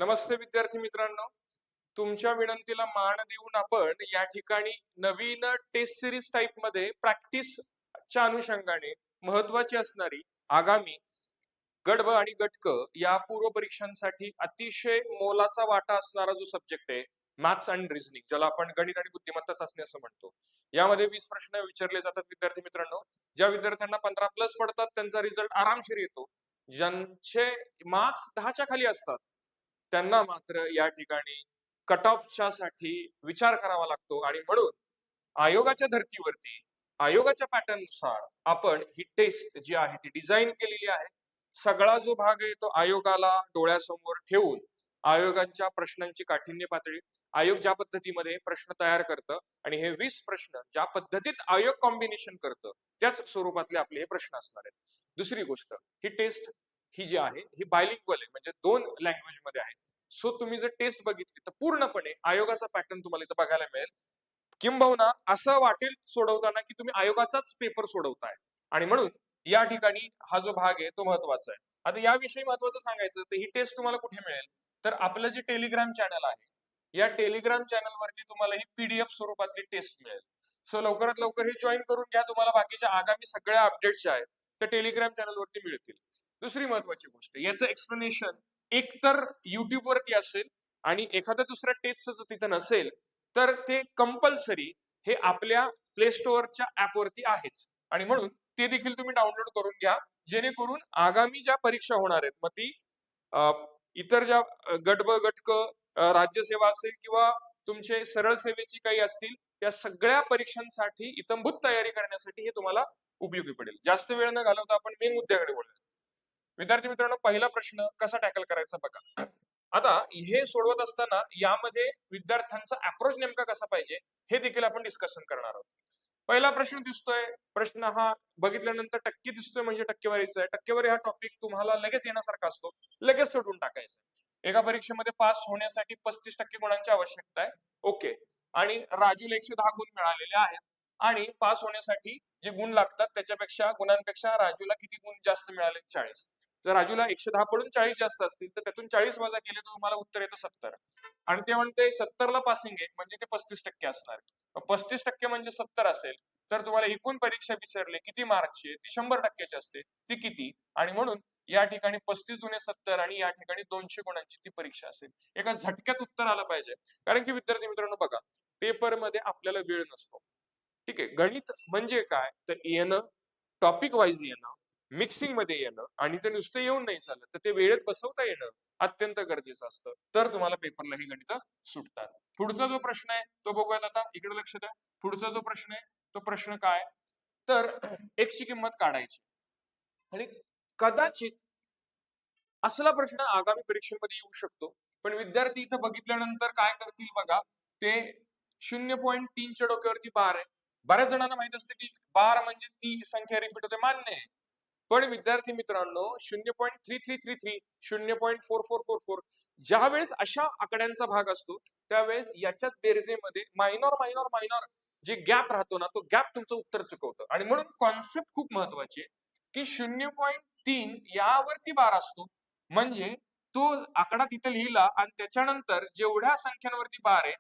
नमस्ते विद्यार्थी मित्रांनो, तुमच्या विनंतीला मान देऊन आपण या ठिकाणी नवीन टेस्ट सिरीज टाइप मध्ये प्रॅक्टिसच्या अनुषंगाने महत्वाची असणारी आगामी गट ब आणि गट क या पूर्व परीक्षांसाठी अतिशय मोलाचा वाटा असणारा जो सब्जेक्ट आहे मॅथ्स अँड रिझनिंग, ज्याला आपण गणित आणि बुद्धिमत्ता चाचणी असं म्हणतो. यामध्ये 20 प्रश्न विचारले जातात. विद्यार्थी मित्रांनो, ज्या विद्यार्थ्यांना 15+ पडतात त्यांचा रिझल्ट आरामशीर येतो. ज्यांचे मार्क्स 10च्या खाली असतात त्यांना मात्र या ठिकाणी कट ऑफच्या साठी विचार करावा लागतो. आणि म्हणून आयोगाच्या धर्तीवरती आयोगाच्या पॅटर्न नुसार आपण ही टेस्ट जी आहे ती डिझाईन केलेली आहे. सगळा जो भाग आहे तो आयोगाला डोळ्यासमोर ठेवून आयोगाच्या प्रश्नांची काठिण्य पातळी, आयोग ज्या पद्धतीमध्ये प्रश्न तयार करतं आणि हे 20 प्रश्न ज्या पद्धतीत आयोग कॉम्बिनेशन करतं त्याच स्वरूपातले आपले हे प्रश्न असणार आहेत. दुसरी गोष्ट, ही टेस्ट ही जी आहे ही बायलिंग्वल आहे, म्हणजे 2 लँग्वेज मध्ये आहे. सो तुम्ही जर टेस्ट बघितली तर पूर्णपणे आयोगाचा पॅटर्न तुम्हाला इथं बघायला मिळेल. किंबहुना असं वाटेल सोडवताना की तुम्ही आयोगाचाच पेपर सोडवताय. आणि म्हणून या ठिकाणी हा जो भाग आहे तो महत्वाचा आहे. आता याविषयी महत्वाचं सांगायचं तर ही टेस्ट तुम्हाला कुठे मिळेल, तर आपलं जे टेलिग्राम चॅनल आहे या टेलिग्राम चॅनल वरती तुम्हाला ही पीडीएफ स्वरूपातली टेस्ट मिळेल. सो लवकरात लवकर हे जॉईन करून घ्या. तुम्हाला बाकीच्या आगामी सगळ्या अपडेट्स ज्या आहेत त्या टेलिग्राम चॅनल वरती मिळतील. दुसरी महत्वाची गोष्ट, याचं एक्सप्लेनेशन एकतर युट्यूब वरती असेल आणि एखाद्या दुसऱ्या टेस्टचं तिथं नसेल तर ते कंपल्सरी हे आपल्या प्ले स्टोअरच्या ऍप वरती आहेच. आणि म्हणून ते देखील तुम्ही डाउनलोड करून घ्या, जेणेकरून आगामी ज्या परीक्षा होणार आहेत मग ती इतर ज्या गट ब गट क राज्यसेवा असेल किंवा तुमचे सरळ सेवेची काही असतील त्या सगळ्या परीक्षांसाठी इतंभूत तयारी करण्यासाठी हे तुम्हाला उपयोगी पडेल. जास्त वेळ न घालवता आपण मेन मुद्द्याकडे वळूया. विद्यार्थी मित्रांनो, पहिला प्रश्न कसा टॅकल करायचा बघा. आता हे सोडवत असताना यामध्ये विद्यार्थ्यांचा अप्रोच नेमका कसा पाहिजे हे देखील आपण डिस्कशन करणार आहोत. पहिला प्रश्न दिसतोय, प्रश्न हा बघितल्यानंतर टक्के दिसतोय म्हणजे टक्केवारीचा आहे. टक्केवारी हा टॉपिक तुम्हाला लगेच येण्यासारखा असतो, लगेच सोडून टाकायचा. एका परीक्षेमध्ये पास होण्यासाठी 35% गुणांची आवश्यकता आहे. ओके, आणि राजूला 110 गुण मिळालेले आहेत आणि पास होण्यासाठी जे गुण लागतात त्याच्यापेक्षा गुणांपेक्षा राजूला किती गुण जास्त मिळाले? 40. जर राजूला 110 पडून 40 जास्त असतील तर त्यातून 40 वजा केले तर तुम्हाला उत्तर येतं 70. आणि ते म्हणते 70ला पासिंग आहे म्हणजे ते 35% असणार. 35% म्हणजे 70 असेल तर तुम्हाला एकूण परीक्षा विचारले किती मार्कची आहे, ती 100% असते. ती किती? आणि म्हणून या ठिकाणी 35 दुने 70 आणि या ठिकाणी 200 गुणांची ती परीक्षा असेल. एका झटक्यात उत्तर आलं पाहिजे. कारण की विद्यार्थी मित्रांनो बघा, पेपरमध्ये आपल्याला वेळ नसतो. ठीक आहे, गणित म्हणजे काय तर येणं, टॉपिक वाईज येणं, मिक्सिंग मध्ये येणं आणि ते नुसतं येऊन नाही चालत, तर ते वेळेत बसवता येणं अत्यंत गरजेचं असतं. तर तुम्हाला पेपरला ही गणितं सुटतात. पुढचा जो प्रश्न आहे तो बघूयात. आता इकडे लक्ष द्या. पुढचा जो प्रश्न आहे तो प्रश्न काय, तर x ची किंमत काढायची. आणि कदाचित असला प्रश्न आगामी परीक्षेमध्ये येऊ शकतो. पण विद्यार्थी इथं बघितल्यानंतर काय करतील बघा, ते 0.3च्या डोक्यावरती बार आहे. बऱ्याच जणांना माहित असते की बार म्हणजे ती संख्या रिपीट होते, मान्य आहे. पण विद्यार्थी मित्रांनो 0.3333, 0.4444 ज्या वेळेस अशा आकड्यांचा भाग असतो त्यावेळेस याच्यात बेरजेमध्ये मायनॉर मायनॉर मायनॉर जे गॅप राहतो ना, तो गॅप तुमचं उत्तर चुकवतं. आणि म्हणून कॉन्सेप्ट खूप महत्वाची आहे की 0.3 यावरती बार असतो म्हणजे तो आकडा तिथे लिहिला आणि त्याच्यानंतर जेवढ्या संख्यांवरती बार आहे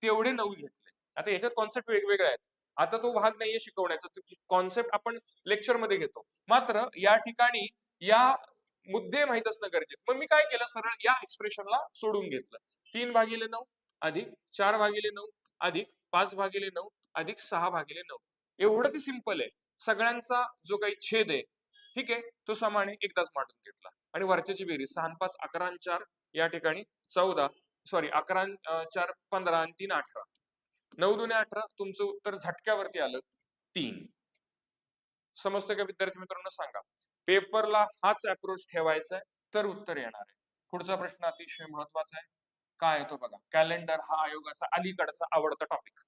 तेवढे 9 घेतले. आता याच्यात कॉन्सेप्ट वेगवेगळे आहेत. आता तो भाग नाहीये शिकवण्याचा, कॉन्सेप्ट आपण लेक्चर मध्ये घेतो. मात्र या ठिकाणी या मुद्दे माहित असणं गरजेचं. मग मी काय केलं, सरळ या एक्सप्रेशनला सोडून घेतलं. 3/9 अधिक 4/9 अधिक 5/9 अधिक 6/9 एवढं ते सिंपल आहे. सगळ्यांचा जो काही छेद आहे ठीक आहे तो समाने एकदाच मांडून घेतला आणि वरच्याची बेरीज 6 5 11 4 या ठिकाणी 14, सॉरी 11 4 15 आणि 3 18, 9 दुने 18. तुमचं उत्तर झटक्यावरती आलं 3. समजतं का विद्यार्थी मित्रांनो? सांगा. पेपरला हाच अप्रोच ठेवायचा आहे तर उत्तर येणार आहे. पुढचा प्रश्न अतिशय महत्वाचा आहे. काय येतो बघा, कॅलेंडर हा आयोगाचा अलीकडचा आवडता टॉपिक.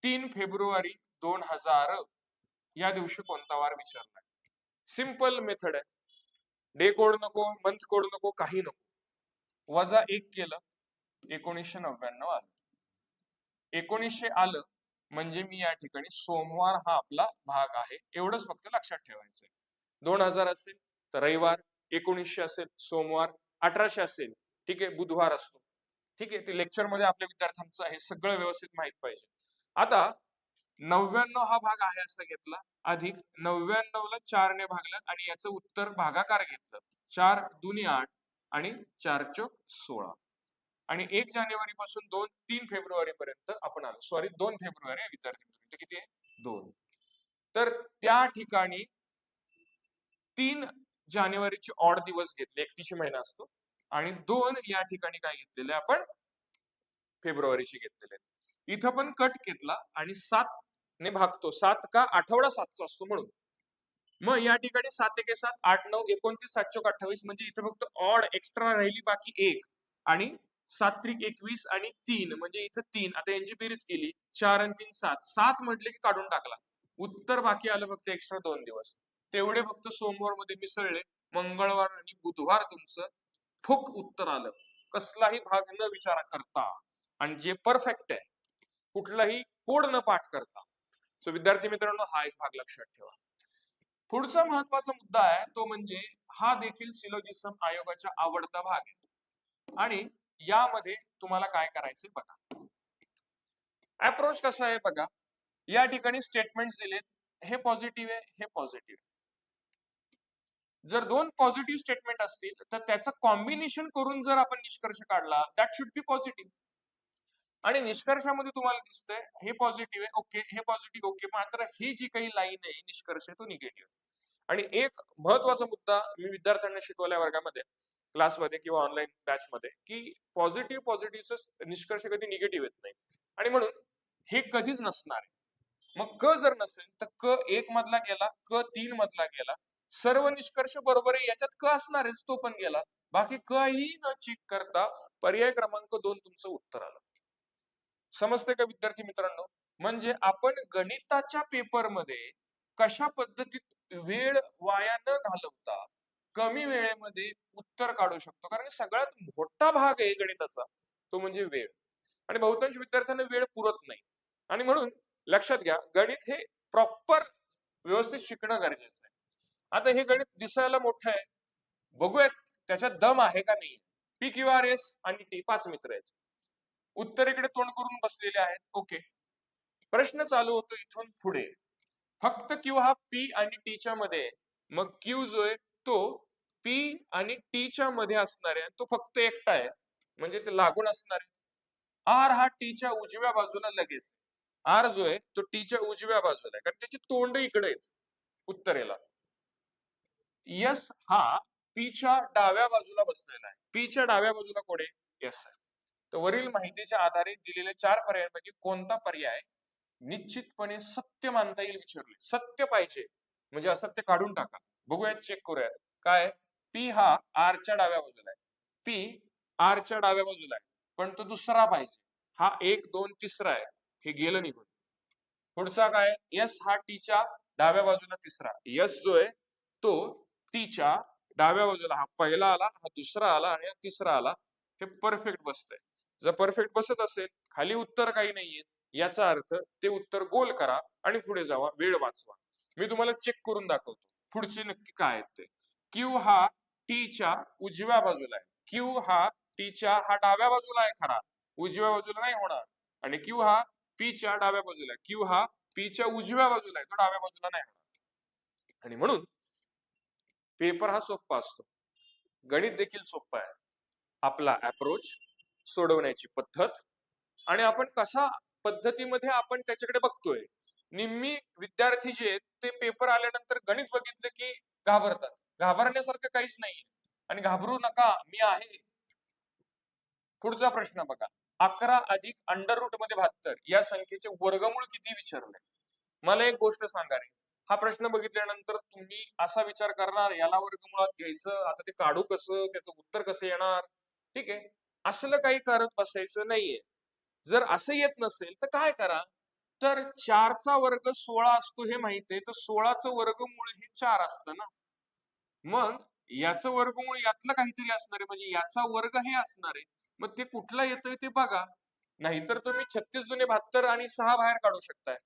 3 फेब्रुवारी 2000 या दिवशी कोणता वार विचारलाय? सिंपल मेथड आहे. डे कोड नको, मंथ कोड नको, काही नको. -1 केलं 1999 आलं. 1900 आलं म्हणजे मी या ठिकाणी सोमवार हा आपला भाग आहे एवढंच फक्त लक्षात ठेवायचंय. 2000 असेल तर रविवार, 1900 असेल सोमवार, 1800 असेल, ठीक आहे, बुधवार असतो, ठीक आहे, ते लेक्चर मध्ये आपल्या विद्यार्थ्यांचं हे सगळं व्यवस्थित माहित पाहिजे. आता 99 हा भाग आहे असं घेतला, अधिक 99 ला 4 ने भागलं आणि याचं उत्तर भागाकार घेतलं. 4 दुनी 8 आणि 4 चोक 16 आणि 1 जानेवारी पासून 3 फेब्रुवारी पर्यंत आपण आलो. सॉरी, 2 फेब्रुवारी आहे विद्यार्थी, किती आहे 2. तर त्या ठिकाणी 3 जानेवारीचे ऑड दिवस घेतले, 31 महिना असतो, आणि 2 या ठिकाणी काय घेतलेले आपण फेब्रुवारीचे घेतलेले आहेत. इथं पण कट घेतला आणि 7 ने भागतो. 7 का आठवडा 7चा असतो म्हणून. मग या ठिकाणी 7 एके 7, 8 9 29, 7 चोक 28, म्हणजे इथं फक्त ऑड एक्स्ट्रा राहिली बाकी 1 आणि 7 त्रिक 21 आणि 3 म्हणजे इथं 3. आता यांची बेरीज केली, 4 आणि 3 7. 7 म्हटले की काढून टाकला. उत्तर बाकी आलं फक्त एक्स्ट्रा 2 दिवस. तेवढे फक्त सोमवार मध्ये मिसळले. मंगळवार आणि बुधवार तुमचं ठोक उत्तर आलं, कसलाही भाग न विचार करता आणि जे परफेक्ट आहे, कुठलाही कोड न पाठ करता. सो विद्यार्थी मित्रांनो, हा एक भाग लक्षात ठेवा. पुढचा महत्वाचा मुद्दा आहे तो म्हणजे हा देखील सिलोजिझम आयोगाचा आवडता भाग आहे आणि यामध्ये तुम्हाला काय करायचं बघा. अप्रोच कसा आहे बघा. या ठिकाणी स्टेटमेंट्स दिलेत, हे पॉझिटिव्ह आहे, हे पॉझिटिव्ह आहे. जर 2 पॉझिटिव्ह स्टेटमेंट असतील तर त्याचं कॉम्बिनेशन करून जर आपण निष्कर्ष काढला, दॅट शुड बी पॉझिटिव्ह. आणि निष्कर्षामध्ये तुम्हाला दिसतंय हे पॉझिटिव्ह आहे, ओके, हे पॉझिटिव्ह, ओके, मात्र ही जी काही लाईन आहे निष्कर्ष तो निगेटिव्ह. आणि एक महत्वाचा मुद्दा मी विद्यार्थ्यांना शिकवल्या वर्गामध्ये, क्लासमध्ये किंवा ऑनलाईन बॅच मध्ये, की पॉझिटिव्हचं निष्कर्ष कधी निगेटिव्ह येत नाही आणि म्हणून हे कधीच नसणार आहे. मग क जर नसेल तर क 1 मधला गेला, क 3 मधला गेला, सर्व निष्कर्ष बरोबर आहे, याच्यात क असणारच, तो पण गेला, बाकी काही न चेक करता पर्याय क्रमांक 2 तुमचं उत्तर आलं. समजते का विद्यार्थी मित्रांनो? म्हणजे आपण गणिताच्या पेपरमध्ये कशा पद्धतीत वेळ वाया न घालवता कमी वेळेमध्ये उत्तर काढू शकतो, कारण सगळ्यात मोठा भाग आहे गणिताचा तो म्हणजे वेळ, आणि बहुतांश विद्यार्थ्यांना वेळ पुरत नाही. आणि म्हणून लक्षात घ्या, गणित हे प्रॉपर व्यवस्थित शिकणं गरजेचं आहे. आता हे गणित दिसायला मोठं आहे, बघूयात त्याच्यात दम आहे का नाही. पी क्यू आर एस आणि टी 5 मित्र आहेत, उत्तरेकडे तोंड करून बसलेले आहेत, ओके. प्रश्न चालू होतो इथून पुढे, फक्त क्यू हा पी आणि टीच्या मध्ये, मग क्यू जो आहे तो पी आणि टीच्या मध्ये असणार आहे, तो फक्त एकटा आहे म्हणजे ते लागून असणार आहे. आर हा टीच्या उजव्या बाजूला लगेच, आर जो आहे तो टीच्या उजव्या बाजूला आहे, कारण त्याची तोंड इकडे आहेत उत्तरेला. यस हा पीच्या डाव्या बाजूला बसलेला आहे, पीच्या डाव्या बाजूला कोण आहे, यस आहे. तर वरील माहितीच्या आधारे दिलेल्या 4 पर्यायांपैकी कोणता पर्याय निश्चितपणे सत्य मानता येईल विचारले. सत्य पाहिजे म्हणजे असत्य काढून टाका. बघूयात, चेक करूयात. काय, पी हा आरच्या डाव्या बाजूला आहे, पी आरच्या डाव्या बाजूला आहे, पण तो दुसरा पाहिजे. हा 1 2 तिसरा आहे, हे गेलं निघून. पुढचा काय, यस हा टीच्या डाव्या बाजूला तिसरा, यस जो आहे तो टीच्या डाव्या बाजूला, हा पहिला आला, हा दुसरा आला आणि हा तिसरा आला, हे परफेक्ट बसतंय. जर परफेक्ट बसत असेल, खाली उत्तर काही नाहीये, याचा अर्थ ते उत्तर गोल करा आणि पुढे जावा, वेळ वाचवा. मी तुम्हाला चेक करून दाखवतो पुढचे नक्की काय आहेत ते. क्यू हा टीच्या उजव्या बाजूला आहे, क्यू हा टीच्या हा डाव्या बाजूला आहे खरा, उजव्या बाजूला नाही होणार. आणि क्यू हा पीच्या डाव्या बाजूला आहे, क्यू हा पीच्या उजव्या बाजूला आहे, तो डाव्या बाजूला नाही होणार. आणि म्हणून पेपर हा सोपा असतो, गणित देखील सोपं आहे. आपला अप्रोच, सोडवण्याची पद्धत आणि आपण कसा पद्धतीमध्ये आपण त्याच्याकडे बघतोय. निम्मी विद्यार्थी जे आहेत ते पेपर आल्यानंतर गणित बघितलं की घाबरतात. घाबरण्यासारखं काहीच नाही आणि घाबरू नका, मी आहे. पुढचा प्रश्न बघा, 11 अधिक अंडर रूट मध्ये 72 या संख्येचे वर्गमूळ किती विचारले. मला एक गोष्ट सांगा रे, हा प्रश्न बघितल्यानंतर तुम्ही असा विचार करणार, याला वर्गमुळात घ्यायचं, आता ते काढू कसं, त्याचं उत्तर कसं येणार, ठीक आहे, असलं काही करत बसायचं नाहीये. जर असं येत नसेल तर काय करा, तर 4चा वर्ग 16 असतो हे माहिती आहे, तर 16चं वर्गमूळ हे 4 असतं ना, मग याचं वर्गमूळ यातलं काहीतरी असणार आहे, म्हणजे याचा वर्ग हे असणार आहे, मग ते कुठला येतोय ते बघा. नाहीतर तुम्ही 36 दुने 72 आणि 6 बाहेर काढू शकताय.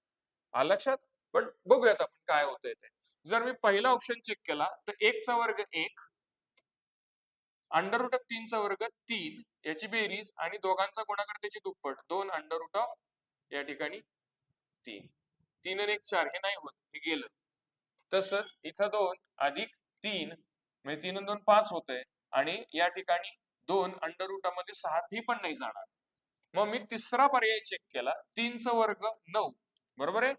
आलं लक्षात? पण बघूयात आपण काय होतंय ते. जर मी पहिला ऑप्शन चेक केला तर 1चा वर्ग 1, अंडर रूट ऑफ 3चा वर्ग 3 याची बेरीज आणि दोघांचा गुणाकार त्याची दुप्पट 2 अंडर रूट ऑफ या ठिकाणी 3. 3 आणि 1 4 हे नाही होत, हे गेलं. तसंच इथं 2 अधिक 3 म्हणजे 3 आणि 2 5 होतंय आणि या ठिकाणी 2 अंडर रूट मध्ये 6 ही पण नाही जाणार. मग मी तिसरा पर्याय चेक केला, 3चा वर्ग 9 बरोबर आहे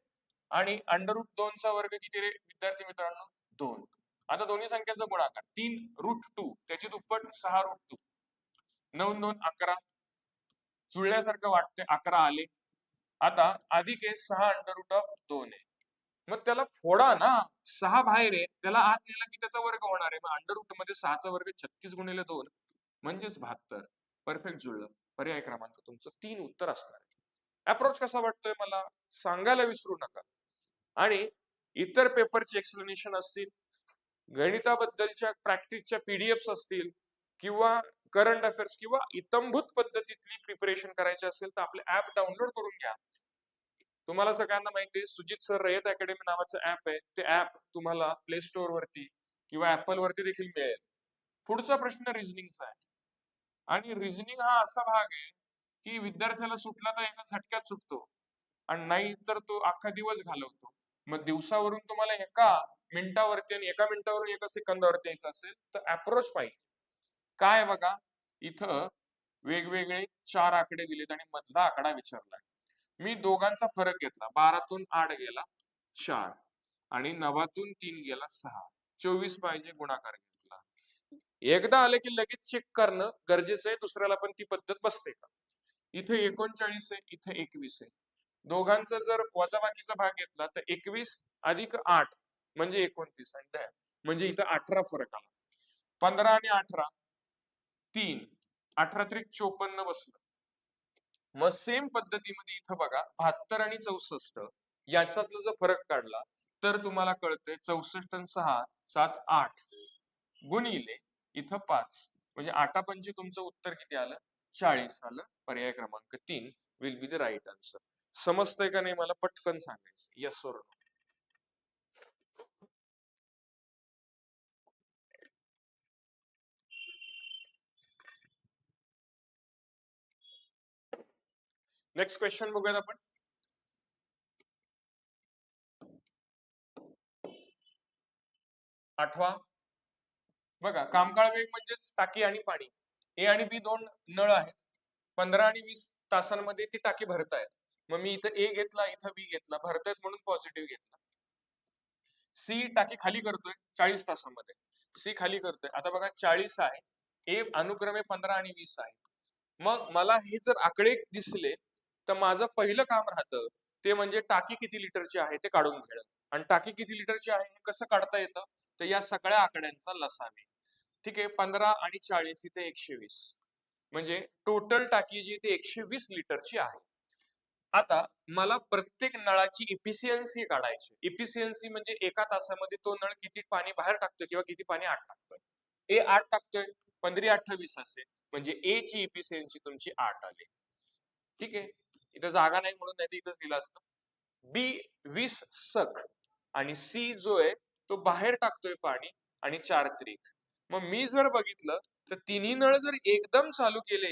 आणि अंडर रूट 2चा वर्ग किती रे विद्यार्थी मित्रांनो 2. आता दोन्ही संख्यांचा गुणाकार 3 रूट 2 त्याची दुप्पट 6 रूट 2 9 2 11 जुळल्यासारखं वाटतंय 11 आले. आता अधिक आहे 6 अंडर रूट ऑफ 2 आहे. मग त्याला फोडा ना, 6 बाहेर आहे त्याला आत नेला की त्याचा वर्ग होणार आहे. मग अंडर रूट मध्ये 6चा वर्ग 36 गुणिले 2 म्हणजेच 72. परफेक्ट जुळलं. पर्याय क्रमांक तुमचं 3 उत्तर असणार आहे. अप्रोच कसा वाटतोय मला सांगायला विसरू नका. आणि इतर पेपरचे एक्सप्लेनेशन असतील, गणिताबद्दलच्या प्रॅक्टिसच्या पीडीएफ असतील किंवा करंट अफेअर्स किंवा इतंभूत पद्धतीतली प्रिपरेशन करायची असेल तर आपले ऍप डाउनलोड करून घ्या. तुम्हाला सगळ्यांना माहिती आहे सुजित सर रयत अकॅडमी नावाचं ऍप आहे. ते ऍप तुम्हाला प्ले स्टोअर वरती किंवा ऍपल वरती देखील मिळेल. पुढचा प्रश्न रिझनिंगचा आहे आणि रिझनिंग हा असा भाग आहे की विद्यार्थ्याला सुटला तर एका झटक्यात सुटतो आणि नाही तर तो अख्खा दिवस घालवतो. मग दिवसावरून तुम्हाला एका मिनिटावरती आणि एका मिनिटावरून एका सेकंदावरती यायचं असेल तर अप्रोच पाहिजे. काय बघा इथं वेगवेगळे 4 आकडे दिलेत आणि मधला आकडा विचारलाय. मी दोघांचा फरक घेतला 12तून 8 गेला 4 आणि 9तून 3 गेला 6. 24 पाहिजे गुणाकार घेतला. एकदा आले की लगेच चेक करणं गरजेचं आहे. दुसऱ्याला पण ती पद्धत बसते का. इथे 39 आहे इथे 21 आहे. दोघांचा जर वजाबाकीचा भाग घेतला तर 21 अधिक 8 म्हणजे 29 आणि 10 म्हणजे इथं 18 फरक आला. 15 आणि 18 3 18 त्रिक 54 बसलं. मग सेम पद्धतीमध्ये इथं बघा 72 आणि 64 याच्यातला जर फरक काढला तर तुम्हाला कळतंय 64 आणि 6 7 8 गुणिले इथं 5 म्हणजे 8 पंचे तुमचं उत्तर किती आलं 40 आलं. पर्याय क्रमांक 3 will be the right answer. समजतंय का नाही मला पटकन सांगायचं येस और नो. नेक्स्ट क्वेश्चन बघूयात आपण. आठवा बघा कामकाळ वेग म्हणजेच टाकी आणि पाणी. ए आणि बी दोन नळ आहेत. 15 आणि 20 तासांमध्ये ती टाकी भरतायत. मग मी इथं ए घेतला इथं बी घेतला भरतायत म्हणून पॉझिटिव्ह घेतला. सी टाकी खाली करतोय 40 तासांमध्ये. सी खाली करतोय आता बघा 40 आहे. ए अनुक्रमे 15 आणि 20 आहे. मग मला हे जर आकडे दिसले तर माझं पहिलं काम राहतं ते म्हणजे टाकी किती लिटरची आहे ते काढून घेणं. आणि टाकी किती लिटरची आहे हे कसं काढता येतं तर या सगळ्या आकड्यांचा लसावे. ठीक आहे 15 आणि 40 इथे 120 म्हणजे टोटल टाकी जी ती 120 लिटरची आहे. आता मला प्रत्येक नळाची इफिशियन्सी काढायची. इफिशियन्सी म्हणजे एका तासामध्ये तो नळ किती पाणी बाहेर टाकतोय किंवा किती पाणी आत टाकतोय. ए 8 टाकतोय 15 28 असेल म्हणजे ए ची इफिशियन्सी तुमची 8 आली. ठीक आहे इथं जागा नाही म्हणून नाही इथंच दिलं असतं. बी 20 सख आणि सी जो आहे तो बाहेर टाकतोय पाणी आणि 4 त्रिक. मग मी जर बघितलं तर तिन्ही नळ जर एकदम चालू केले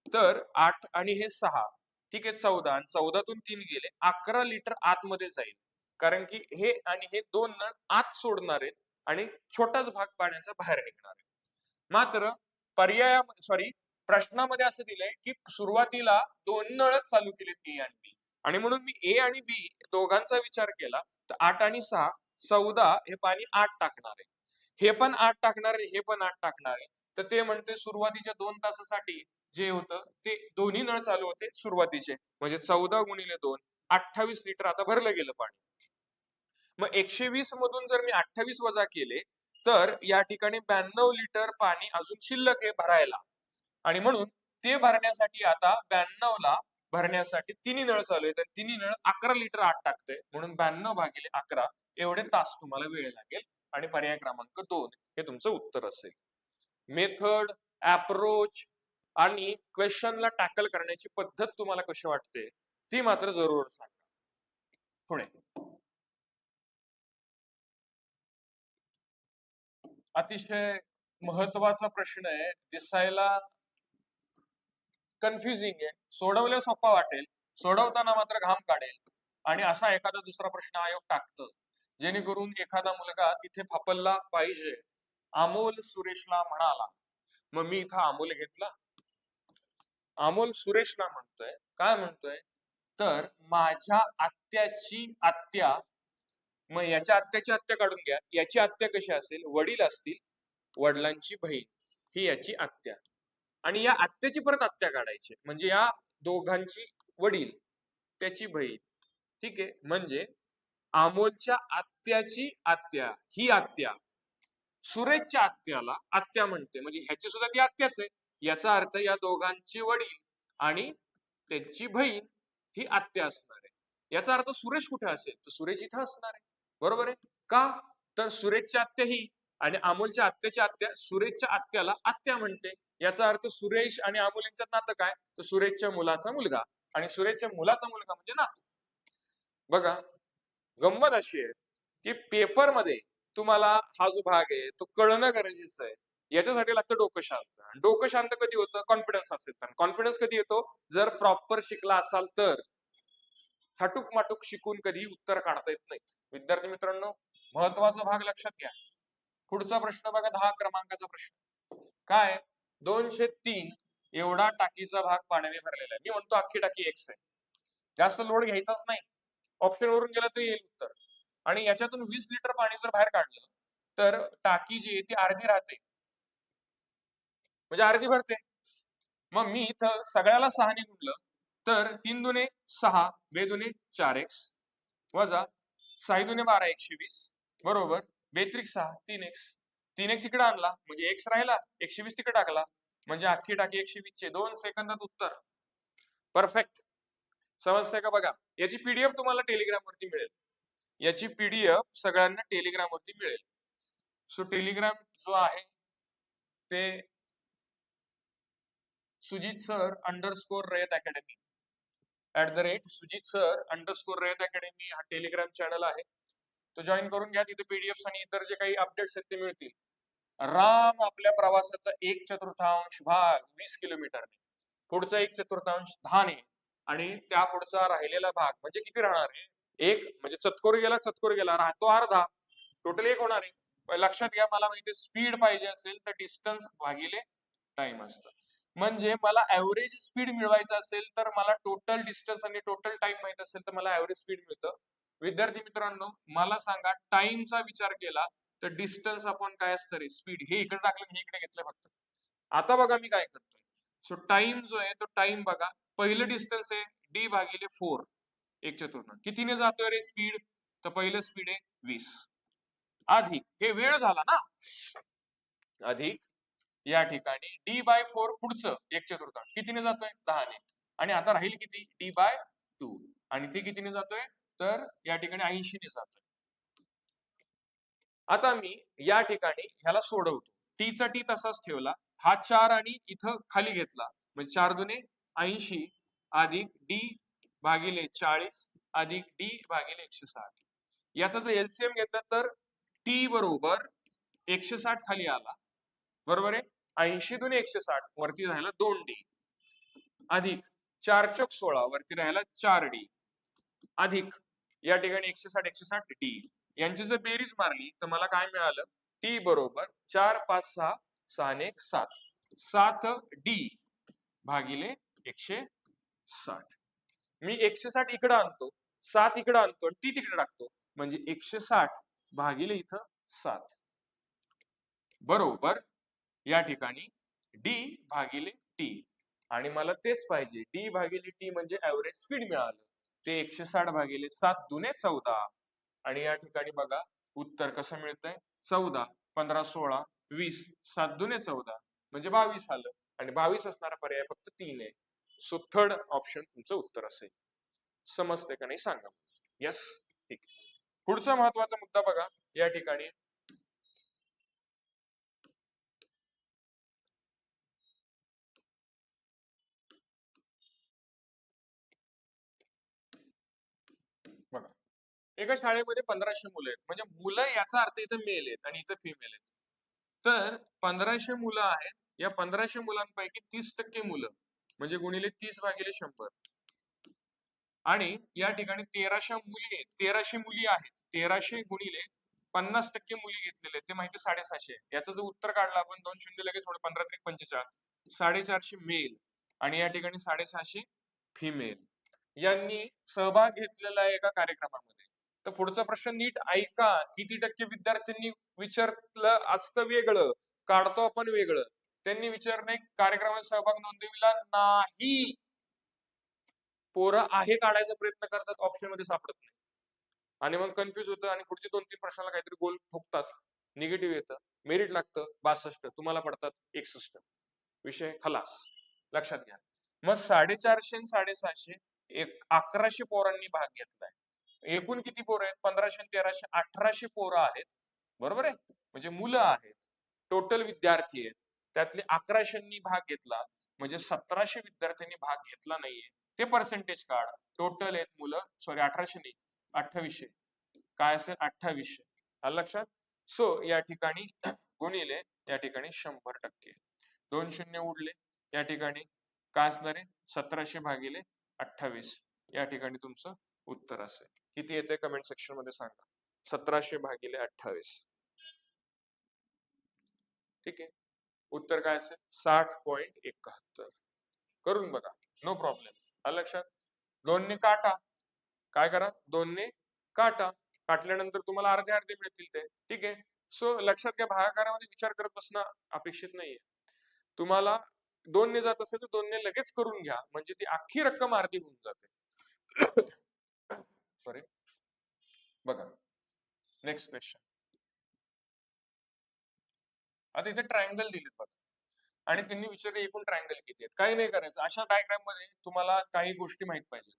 तर 8 आणि हे 6 ठीक आहे 14 आणि 14तून 3 गेले 11 लिटर आतमध्ये जाईल. कारण की हे आणि हे दोन नळ आत सोडणार आहेत आणि छोटाच भाग पाण्याचा बाहेर निघणार आहे. मात्र पर्याय सॉरी प्रश्नामध्ये असं दिलंय की सुरुवातीला दोन नळच चालू केलेत ए आणि बी आणि म्हणून मी ए आणि बी दोघांचा विचार केला तर 8 आणि 6 14 हे पाणी 8 टाकणार आहे. हे पण 8 टाकणार आहे हे पण 8 टाकणार आहे. तर ते म्हणते सुरुवातीच्या 2 तासासाठी जे होतं ते दोन्ही नळ चालू होते सुरुवातीचे म्हणजे 14 गुणिले 2 28 लिटर आता भरलं गेलं पाणी. मग 120 मधून जर मी 28 वजा केले तर या ठिकाणी 92 लिटर पाणी अजून शिल्लक आहे भरायला आणि म्हणून ते भरण्यासाठी आता 92 ला भरण्यासाठी तिन्ही नळ चालू आहेत. तिन्ही नळ 11 लिटर आत टाकते म्हणून 92 भागिले 11 एवढे तास तुम्हाला वेळ लागेल आणि पर्याय क्रमांक 2 हे तुमचं उत्तर असेल. मेथड अप्रोच आणि क्वेश्चनला टॅकल करण्याची पद्धत तुम्हाला कशी वाटते ती मात्र जरूर सांगा. पुढे अतिशय महत्वाचा प्रश्न आहे, दिसायला कन्फ्युजिंग आहे, सोडवल्या सोपा वाटेल, सोडवताना मात्र घाम काढेल. आणि असा एखादा दुसरा प्रश्न आयोग टाकतं जेणेकरून एखादा मुलगा तिथे फापलला पाहिजे. अमोल सुरेशला म्हणाला, मग मी इथं अमोल घेतला. अमोल सुरेशला म्हणतोय, काय म्हणतोय, तर माझ्या आत्याची आत्या, मग याच्या आत्याची आत्या काढून घ्या. याची आत्या कशी असेल, वडील असतील, वडिलांची बहीण ही याची आत्या, आणि या आत्याची परत आत्या काढायची, म्हणजे या दोघांची वडील त्याची बहीण. ठीक आहे, म्हणजे अमोलच्या आत्याची आत्या ही आत्या सुरेशच्या आत्याला आत्या म्हणते, म्हणजे ह्याची सुद्धा ती आत्याच आहे. याचा अर्थ या दोघांचे वडील आणि त्यांची बहीण ही आत्या असणार आहे. याचा अर्थ सुरेश कुठे असेल, तर सुरेश इथं असणार आहे. बरोबर आहे का? तर सुरेशची आत्या ही आणि अमोलच्या आत्याची आत्या सुरेशच्या आत्याला आत्या म्हणते. याचा अर्थ सुरेश आणि अमोल यांच्यात नातं काय, तर सुरेशच्या मुलाचा मुलगा आणि सुरेशच्या मुलाचा मुलगा म्हणजे नातू. बघा, गंमत अशी आहे की पेपरमध्ये तुम्हाला हा जो भाग आहे तो कळणं गरजेचं आहे. याच्यासाठी लागतं डोकं शांत. डोकं शांत कधी होतं, कॉन्फिडन्स असेल तर. कॉन्फिडन्स कधी येतो, जर प्रॉपर शिकला असाल तर. थाटूक माटूक शिकून कधी उत्तर काढता येत नाहीत. विद्यार्थी मित्रांनो, महत्वाचा भाग लक्षात घ्या. पुढचा प्रश्न बघा, 10 क्रमांकाचा प्रश्न काय, 203 एवढा टाकीचा भाग पाण्याने भरलेला आहे. मी म्हणतो अख्खी टाकी एक्स आहे, जास्त लोड घ्यायचाच नाही. ऑप्शन वरून गेलं तर येईल उत्तर. आणि याच्यातून 20 लिटर पाणी जर बाहेर काढलं तर टाकी जी आहे ती अर्धी राहते, म्हणजे अर्धी भरते. मग मी इथं सगळ्याला 6ने गुणलं तर 3 दुने 6, 2 दुने 4x वजा 6 दुने 12, 120 बरोबर, बेत्रिक 6, 3x. 3x इकडे आणला म्हणजे x राहिला, 120 तिकडे टाकला म्हणजे अख्खी टाकी 120 चे. 2 सेकंदात उत्तर. परफेक्ट. समजतंय का? बघा, याची पीडीएफ तुम्हाला टेलिग्राम वरती मिळेल. याची पीडीएफ सगळ्यांना टेलिग्राम वरती मिळेल. सो टेलिग्राम जो आहे ते सुजित सर अंडरस्कोर रयत अकॅडमी @सुजित सर अंडरस्कोर रयत अकॅडमी हा टेलिग्राम चॅनल आहे. तो जॉईन करून घ्या. तिथे पीडीएफ आणि इतर जे काही अपडेट्स आहेत ते मिळतील. राम आपल्या प्रवासाचा 1/4 भाग 20 किलोमीटरने, पुढचा 1/4 10ने आणि त्या पुढचा राहिलेला भाग म्हणजे किती राहणार आहे, एक म्हणजे चतकोर गेला राहतो अर्धा, टोटल एक होणार आहे. लक्षात घ्या, मला माहिती स्पीड पाहिजे असेल तर डिस्टन्स भागिले टाइम असतं. म्हणजे मला ऍव्हरेज स्पीड मिळवायचं असेल तर मला टोटल डिस्टन्स आणि टोटल टाइम माहित असेल तर मला ऍव्हरेज स्पीड मिळतं. विद्यार्थी मित्रांनो, मला सांगा, टाइमचा विचार केला तर डिस्टन्स आपण काय असतं रे, स्पीड. हे इकडे टाकलं, हे इकडे घेतलं फक्त. आता बघा मी काय करतोय. सो टाइम जो आहे तो टाइम बघा, पहिलं डिस्टन्स आहे d भागिले 4, 1/4. कितीने जातोय रे स्पीड, तर पहिलं स्पीड आहे 20, अधिक हे वेळ झाला ना, अधिक या ठिकाणी d/4 पुढचं 1/4 कितीने जातोय, 10ने. आणि आता राहील किती, d/2, आणि ते कितीने जातोय, तर या ठिकाणी 80ने जातोय. आता मी या ठिकाणी ह्याला सोडवतो. टीचा टी तसाच ठेवला, हा 4 आणि इथं खाली घेतला म्हणजे 4 दुने 80 अधिक डी भागिले 40 अधिक डी भागिले 160. याचा जर एलसीएम घेतला तर टी बरोबर 160 खाली आला, बरोबर आहे. 80 दुने 160 वरती राहिला 2D अधिक 4 चौक 16 वरती राहिला 4D अधिक या ठिकाणी 160 डी. यांची जर बेरीज मारली तर मला काय मिळालं, टी बरोबर 4 5 6 6 1 7 7D भागिले 160. मी 160 इकडे आणतो, 7 इकडे आणतो, टी तिकडे टाकतो म्हणजे 160 भागिले इथं 7 बरोबर या ठिकाणी डी भागिले टी. आणि मला तेच पाहिजे, डी भागिले टी म्हणजे ऍव्हरेज स्पीड मिळालं, ते 160 भागिले 7 दुने 14. आणि या ठिकाणी बघा उत्तर कसं मिळतंय, 14 15 16 20 7 दुने 14 म्हणजे 22 आलं. आणि 22 असणारा पर्याय फक्त 3 आहे. सो थर्ड ऑप्शन तुमचं उत्तर असेल. समजते का नाही सांगा. यस, ठीक. पुढचा महत्वाचा मुद्दा बघा या ठिकाणी, बघा, एका शाळेमध्ये 1500 मुलं आहेत, म्हणजे मुलं याचा अर्थ इथं मेल आहेत आणि इथं फिमेल आहेत. तर 1500 मुलं आहेत. या 1500 मुलांपैकी 30% मुलं म्हणजे गुणिले 30/100 आणि या ठिकाणी 1300 मुली आहेत. 1300 गुणिले 50% मुली घेतलेले आहेत ते माहिती 750. याचं जर उत्तर काढलं आपण 2 शून्य लगेच 15 त्रिक 45 450 मेल आणि या ठिकाणी 650 फिमेल यांनी सहभाग घेतलेला आहे एका कार्यक्रमामध्ये. तर पुढचा प्रश्न नीट ऐका. किती टक्के विद्यार्थ्यांनी विचारलं असतं वेगळं, काढतो आपण वेगळं. त्यांनी विचारणे कार्यक्रमात सहभाग नोंदविला नाही. पोरं आहे काढायचा प्रयत्न करतात, ऑप्शन मध्ये सापडत नाही आणि मग कन्फ्युज होतं आणि पुढचे 2-3 प्रश्नाला काहीतरी गोल ठोकतात, निगेटिव्ह येतं, मेरिट लागतं 62, तुम्हाला पडतात 61. विषय खलास. लक्षात घ्या. मग 450 आणि 750 1100 पोरांनी भाग घेतलाय. एकूण किती पोरं आहेत? 1500 आणि 1300 1800 पोरं आहेत. बरोबर आहे? म्हणजे मुलं आहेत, टोटल विद्यार्थी आहेत. त्यातले 1100 भाग घेतला म्हणजे 1700 विद्यार्थ्यांनी भाग घेतला नाहीये. ते पर्सेंटेज काढ. टोटल आहेत मुलं, सॉरी 1800 नाही 2800. काय असेल? 2800. आलं लक्षात? सो या ठिकाणी गुणिले या ठिकाणी 100%. 2 शून्य उडले. या ठिकाणी काय असणार आहे? 1700 भागिले 28. या ठिकाणी तुमचं उत्तर असेल. किती येते कमेंट सेक्शन मध्ये सांगा. 1700 भागिले 28. ठीक आहे. उत्तर काय असेल? 60.71. करून बघा, नो प्रॉब्लेम. आलं लक्षात? 2 ने काटा. काय करा? 2 ने काटा. काटल्यानंतर तुम्हाला अर्धे अर्धे मिळतील ते. ठीक आहे. सो लक्षात घ्या, भागाकारामध्ये विचार करत बसणं अपेक्षित नाहीये. तुम्हाला 2 ने जात असेल तर 2 ने लगेच करून घ्या, म्हणजे ती अख्खी रक्कम अर्धी होऊन जाते. सॉरी. बघा नेक्स्ट क्वेश्चन. आता इथे ट्रायंगल दिलेत बघा आणि त्यांनी विचारले एकूण ट्रायंगल किती आहेत. काही नाही करायचं. अशा डायग्राम मध्ये तुम्हाला काही गोष्टी माहित पाहिजे.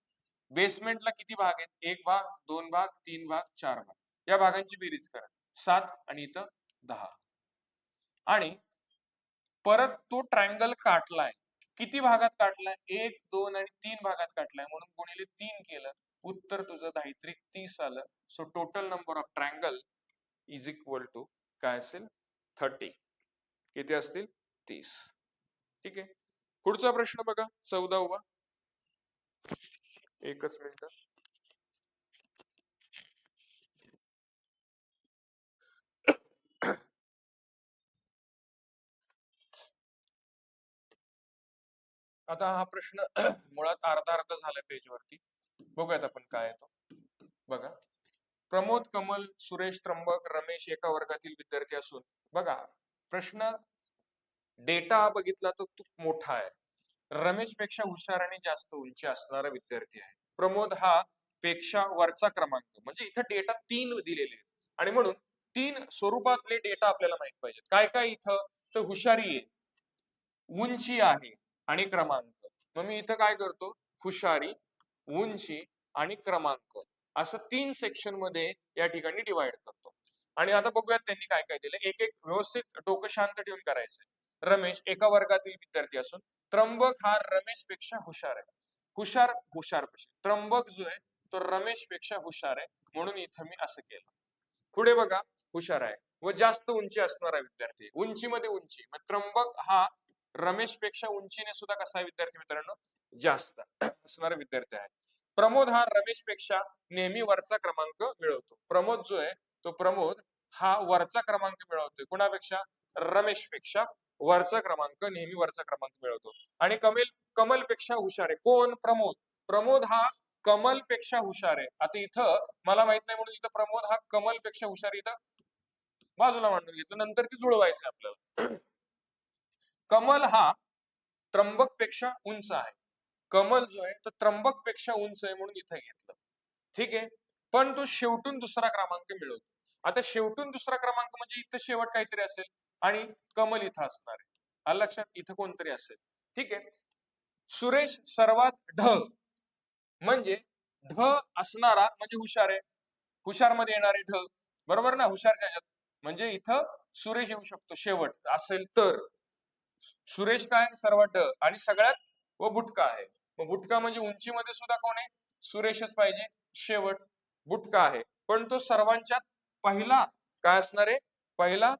बेसमेंटला किती भाग आहेत? 1 भाग, 2 भाग, 3 भाग, 4 भाग. या भागांची बेरीज करा. 7 आणि इथं 10. आणि परत तो ट्रायंगल काटलाय. किती भागात काटलाय? 1, 2 आणि 3 भागात काटलाय, म्हणून गुणिले 3 केलं. उत्तर तुझं 10 30 आलं. So total number of triangle is equal to काय असेल? 30. किती असतील? 30. ठीक आहे. पुढचा प्रश्न बघा, 14वा. एकच मिनिट. आता हा प्रश्न मुळात अर्धा अर्ध झालाय पेजवरती. बघूयात आपण काय येतो. बघा, प्रमोद, कमल, सुरेश, त्र्यंबक, रमेश एका वर्गातील विद्यार्थी असून, बघा प्रश्न डेटा बघितला तर खूप मोठा आहे. रमेश पेक्षा हुशार आणि जास्त उंची असणारा विद्यार्थी आहे. प्रमोद हा पेक्षा वरचा क्रमांक, म्हणजे इथं डेटा 3 दिलेले आहेत आणि म्हणून 3 स्वरूपातले डेटा आपल्याला माहित पाहिजेत. काय काय इथं? तर हुशारी आहे, उंची आहे आणि क्रमांक. मग मी इथं काय करतो? हुशारी, उंची आणि क्रमांक असं 3 सेक्शन मध्ये या ठिकाणी डिवाइड करतो. आणि आता बघूयात त्यांनी काय काय दिलं. एक एक व्यवस्थित डोकं शांत ठेवून करायचंय. रमेश एका वर्गातील विद्यार्थी असून त्र्यंबक हा रमेश पेक्षा हुशार आहे. हुशार त्र्यंबक जो आहे तो रमेश पेक्षा हुशार आहे, म्हणून इथं मी असं केलं. पुढे बघा, हुशार आहे व जास्त उंची असणारा विद्यार्थी. उंचीमध्ये उंची, मग त्र्यंबक हा रमेश पेक्षा उंचीने सुद्धा कसा विद्यार्थी मित्रांनो? जास्त असणारा विद्यार्थी आहे. प्रमोद हा रमेश पेक्षा नेहमी वरचा क्रमांक मिळवतो. प्रमोद जो आहे तो प्रमोद हा वरचा क्रमांक मिळवतोय. कुणापेक्षा? रमेश पेक्षा वरचा क्रमांक, नेहमी वरचा क्रमांक मिळवतो. आणि कमल पेक्षा हुशार आहे. कोण? प्रमोद. प्रमोद हा कमल पेक्षा हुशार आहे. आता इथं मला माहित नाही म्हणून इथं प्रमोद हा कमल पेक्षा हुशार इथं बाजूला मांडून घेतलं, नंतर ती जुळवायचं आपल्याला. कमल हा त्र्यंबक पेक्षा उंच आहे. कमल जो आहे तो त्र्यंबक पेक्षा उंच आहे म्हणून इथं घेतलं. ठीक आहे. पण तो शेवटून दुसरा क्रमांक मिळवतो. आता शेवटून दुसरा क्रमांक म्हणजे इथं शेवट काहीतरी असेल आणि कमल इथं असणार आहे. आलं लक्षात? इथं कोणतरी असेल. ठीक आहे. सुरेश सर्वात ढ, म्हणजे ढ असणारा म्हणजे हुशार आहे. हुशार मध्ये येणारे ढ, बरोबर ना? हुशारच्या ह्याच्यात म्हणजे इथं सुरेश येऊ शकतो शेवट असेल तर. सुरेश काय? सर्वात ढ आणि सगळ्यात व बुटका आहे. मग बुटका म्हणजे उंचीमध्ये सुद्धा कोण आहे? सुरेशच पाहिजे. शेवट बुटका आहे, पण तो सर्वांच्यात पहिला काय असणार आहे? पहिला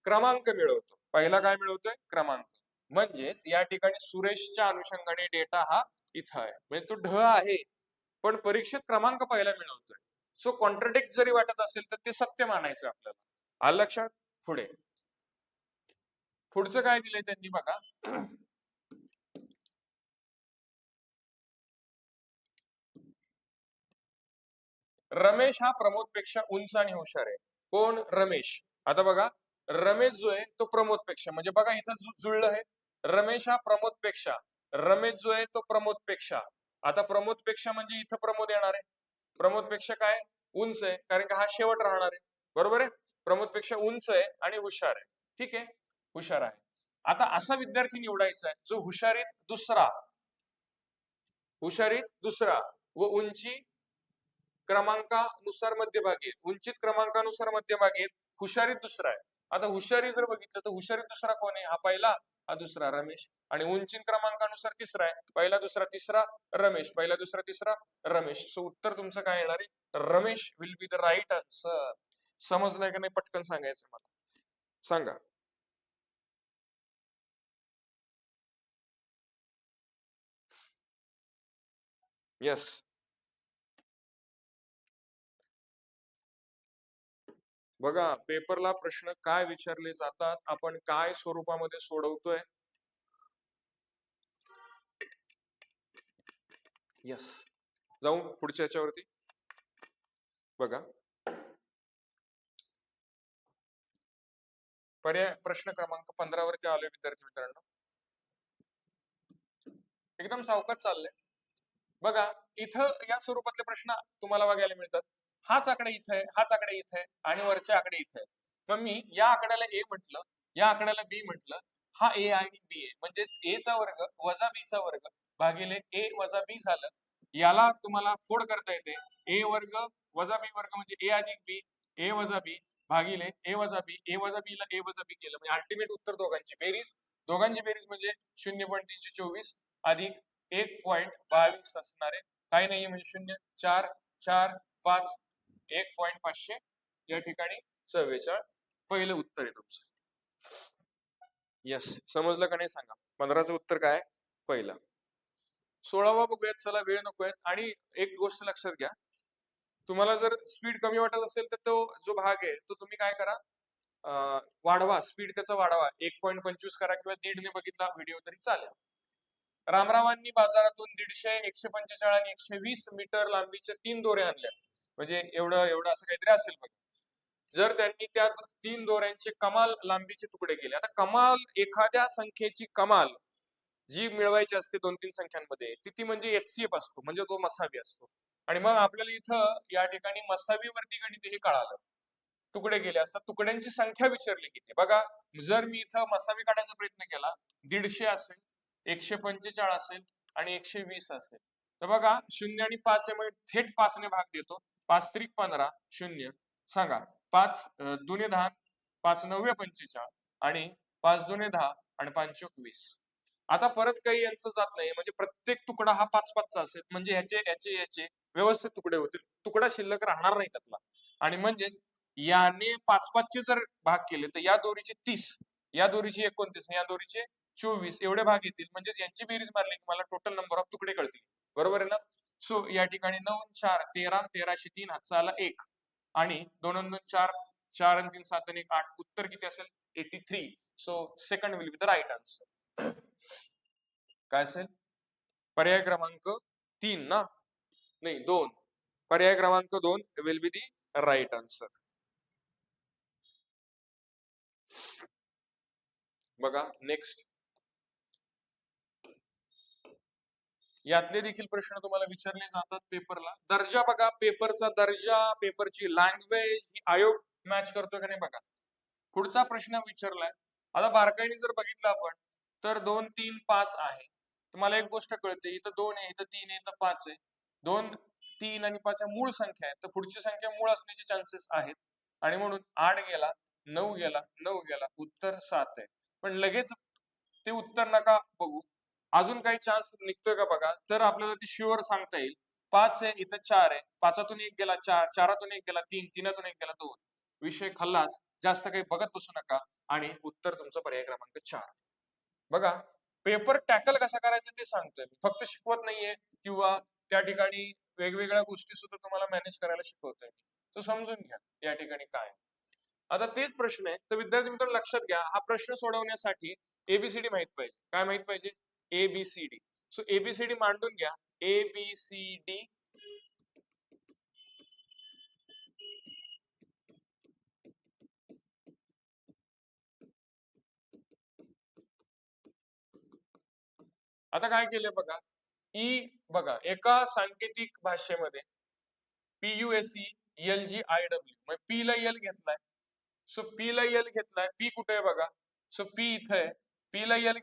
क्रमांक मिळवतो. पहिला काय मिळवतोय? क्रमांक. म्हणजेच या ठिकाणी सुरेशच्या अनुषंगाने डेटा हा इथं आहे, म्हणजे तो ढ आहे पण परीक्षेत क्रमांक पहिला मिळवतोय. सो कॉन्ट्रडिक्ट जरी वाटत असेल तर ते सत्य मानायचं आपल्याला. आलं लक्षात? पुढे पुढचं काय दिलंय त्यांनी बघा. रमेश हा प्रमोद पेक्षा उंच आणि हुशार आहे. कोण? रमेश. आता बघा रमेश जो आहे तो प्रमोद पेक्षा, म्हणजे बघा इथं जुळलं आहे. रमेश हा प्रमोद पेक्षा, रमेश जो आहे तो प्रमोद पेक्षा. आता प्रमोद पेक्षा म्हणजे इथं प्रमोद येणार आहे. प्रमोद पेक्षा काय? उंच आहे, कारण का हा शेवट राहणार आहे. बरोबर आहे. प्रमोद पेक्षा उंच आहे आणि हुशार आहे. ठीक आहे, हुशार आहे. आता असा विद्यार्थी निवडायचा आहे जो हुशारीत दुसरा व उंची क्रमांकानुसार मध्यभागी आहेत. उंचीत क्रमांकानुसार मध्यभागी आहेत. हुशारीत दुसरा आहे. आता हुशारी जर बघितलं तर हुशारीत दुसरा कोण आहे? हा पहिला, हा दुसरा रमेश. आणि उंची क्रमांकानुसार तिसरा आहे. पहिला दुसरा तिसरा रमेश, पहिला दुसरा तिसरा रमेश. सो उत्तर तुमचं काय येणार आहे? Ramesh will be the right answer. समजलंय का नाही? पटकन सांगायचं मला, सांगा. येस. बघा पेपरला प्रश्न काय विचारले जातात, आपण काय स्वरूपामध्ये सोडवतोय. येस. जाऊ पुढच्या याच्यावरती बघा. पर्याय प्रश्न क्रमांक 15 वरती आलोय विद्यार्थी मित्रांनो. एकदम सावकाश चाललंय. बघा इथं या स्वरूपातले प्रश्न तुम्हाला बघायला मिळतात. हाच आकडा इथे आहे, हाच आकडा इथे आहे आणि वरचे आकडे इथे आहे. मग मी या आकड्याला ए म्हटलं, या आकड्याला बी म्हटलं. हा ए आणि बी आहे, म्हणजेच ए चा वर्ग वजा बी चा वर्ग भागिले ए वजा बी झालं. याला तुम्हाला फोड करता येते. ए वर्ग वजा बी वर्ग म्हणजे ए अधिक बी, ए वजा बी भागिले ए वजा बी. ए वजा बी ला ए वजा बी केलं म्हणजे अल्टिमेट उत्तर दोघांची बेरीज. दोघांची बेरीज म्हणजे 0.324 अधिक 1.22 असणारे. काही नाही म्हणजे 0.445 1.500 या ठिकाणी 44. पहिलं उत्तर आहे तुमचं. यस. समजलं का नाही सांगा. 15चं उत्तर काय? पहिलं. 16वा बघूयात. चला वेळ नकोय. आणि एक गोष्ट लक्षात घ्या, तुम्हाला जर स्पीड कमी वाटत असेल तर तो जो भाग आहे तो तुम्ही काय करा, वाढवा स्पीड, त्याचा वाढवा. 1.25 करा किंवा 1.5 बघितला व्हिडिओ तरी चालेल. रामरावांनी बाजारातून 150, 145 आणि 120 मीटर लांबीचे 3 दोरे आणल्या. म्हणजे एवढं एवढं असं काहीतरी असेल बघ. जर त्यांनी त्या 3 दोऱ्यांचे कमाल लांबीचे तुकडे केले. आता कमाल, एखाद्या संख्येची कमाल जी मिळवायची असते 2-3 संख्यांमध्ये, ती म्हणजे एचसीएफ असतो, म्हणजे तो मसावी असतो. आणि मग आपल्याला इथं या ठिकाणी मसावीवरती गणित हे कळालं. तुकडे केले असतात, तुकड्यांची संख्या विचारली किती. बघा जर मी इथं मसावी काढायचा प्रयत्न केला, 150 असेल, 145 असेल आणि 120 असेल. तर बघा 0 आणि 5 आहे, थेट 5 ने भाग देतो. 5 त्रिक 15 0. सांगा 5 दुने 10, 5 9 45 आणि 5 दुने 10 आणि 5 20. आता परत काही यांचं जात नाही, म्हणजे प्रत्येक तुकडा हा 5-5 चा असेल, म्हणजे ह्याचे याचे याचे व्यवस्थित तुकडे होतील. तुकडा शिल्लक राहणार नाही त्यातला. आणि म्हणजेच याने 5-5 चे जर भाग केले तर या दोरीचे 30, या दोरीचे 29, या दोरीचे 24 एवढे भाग येतील. म्हणजेच यांची बेरीज मारली तुम्हाला टोटल नंबर ऑफ तुकडे कळतील. बरोबर आहे ना? सो या ठिकाणी 9 4 13, 13 3 हातचा आला 1 आणि 2 2 4, 4 आणि 3 7 आणि 1 8. उत्तर किती असेल? 83. So second will be the right answer. काय असेल? पर्याय क्रमांक 3 ना, नाही 2. पर्याय क्रमांक 2 will be the right answer. बघा नेक्स्ट. यातले देखील प्रश्न तुम्हाला विचारले जातात पेपरला. दर्जा बघा, पेपरचा दर्जा, पेपरची लँग्वेज ही आयोग मॅच करतोय का नाही बघा. पुढचा प्रश्न विचारलाय. आता बारकाईने जर बघितलं आपण तर 2 3 5 आहे. तुम्हाला एक गोष्ट कळते, इथं 2 आहे, इथं 3 आहे, इथं 5 आहे. 2 3 आणि 5 मूळ संख्या आहे, तर पुढची संख्या मूळ असण्याचे चान्सेस आहेत. आणि म्हणून 8 गेला, 9 गेला, 9 गेला, उत्तर 7 आहे. पण लगेच ते उत्तर नका बघू, अजून काही चान्स निघतोय का बघा, तर आपल्याला ते शुअर सांगता येईल. 5 आहे, इथं 4 आहे, 5तून 1 गेला 4, 4तून 1 गेला 3, 3तून 1 गेला 2. विषय खल्लास. जास्त काही बघत बसू नका. आणि उत्तर तुमचं पर्याय क्रमांक 4. बघा, पेपर टॅकल कसा करायचा ते सांगतोय मी, फक्त शिकवत नाहीये किंवा त्या ठिकाणी वेगवेगळ्या गोष्टी सुद्धा तुम्हाला मॅनेज करायला शिकवतोय मी. तो समजून घ्या या ठिकाणी काय. आता तेच प्रश्न आहे, तर विद्यार्थी मित्रांनो लक्षात घ्या, हा प्रश्न सोडवण्यासाठी एबीसीडी माहित पाहिजे. काय माहित पाहिजे? एबीसीडी. सो एबीसीडी मांडून घ्या. एबीसीडी. आता काय केलंय बघा, बघा एका सांकेतिक भाषेमध्ये PUSE LGIW, मग पी ला एल घेतलाय. सो पी ला एल घेतलाय, पी कुठे आहे बघा. सो पी इथे आहे, पी ला एल